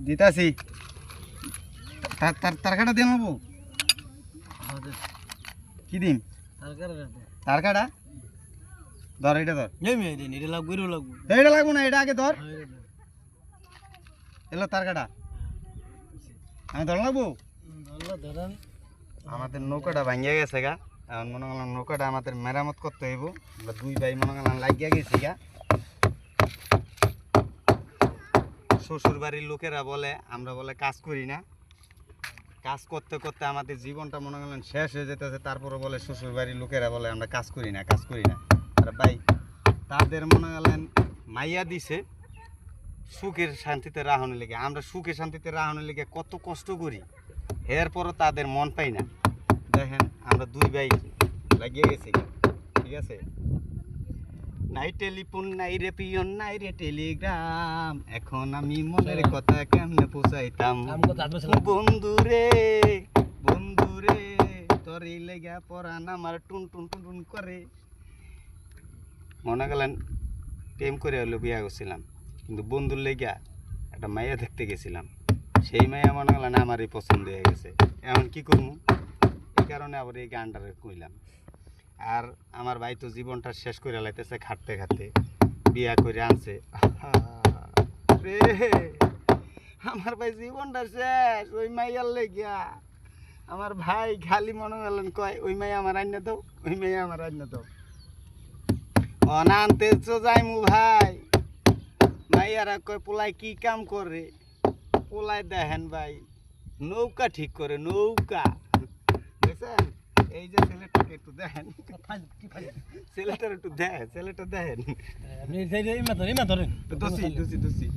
দিতাছি তারকাটা দিয়ে নেবো কি দিন তারকাটা ধর এটা ধর এটা লাগবো না এটা আগে ধর এলো তারকাটা আমি ধর লাগবো আমাদের নৌকাটা ভাঙিয়া গেছে গা এখন মনে করলাম নৌকাটা আমাদের মেরামত করতে হইব আমরা দুই ভাই মনে করলাম লাগিয়া গেছি গা শ্বশুর বাড়ির লোকেরা বলে আমরা বলে কাজ করি না কাজ করতে করতে আমাদের জীবনটা মনে করলেন শেষ হয়ে যেতেছে তারপরে বলে শ্বশুর বাড়ির লোকেরা বলে আমরা কাজ করি না আর ভাই তাদের মনে করলেন মাইয়া দিছে সুখের শান্তিতে রাহনের লেগে আমরা সুখে শান্তিতে রাহনের লেগে কত কষ্ট করি এরপরও তাদের মন পাই না দেখেন আমরা দুই ভাই লাগিয়ে গেছি ঠিক আছে নাই টেলিফোন নাই রে পিয়ন নাই রে টেলিগ্রাম এখন আমি মনের কথা কেমনে পৌঁছাইতাম বন্ধু রে তোরই লেগা পরান আমার টুন টুন টুন টুন করে মনে গেলেন প্রেম করে হলো বিয়া করছিলাম কিন্তু বন্ধুর লেগা একটা মাইয়া দেখতে গেছিলাম সেই মাইয়া মনে গেলেন আমারই পছন্দ হয়ে গেছে এখন কি করবো এই কারণে আবার এই গানটারে কইলাম আর আমার ভাই তো জীবনটা শেষ করে লাইতেছে খাটতে খাটতে বিয়া করে আনছে রে আমার ভাই জীবনটা শেষ ওই মাইয়ার লেগিয়া আমার ভাই খালি মনে গেলেন কয় ওই মাইয়া আমার আইনা দাও ওই মাইয়া আমার আইনা দাও অনান্তে তো যাইমু ভাই মাইয়ারা কয় পোলাই কি কাম করে পোলাই দেখেন ভাই নৌকা ঠিক করে নৌকা বুঝছেন এই যে ছেলেটাকে একটু দেখেন ছেলেটার একটু দেখেন ছেলেটা দেখেন আপনি ধরেন দোষী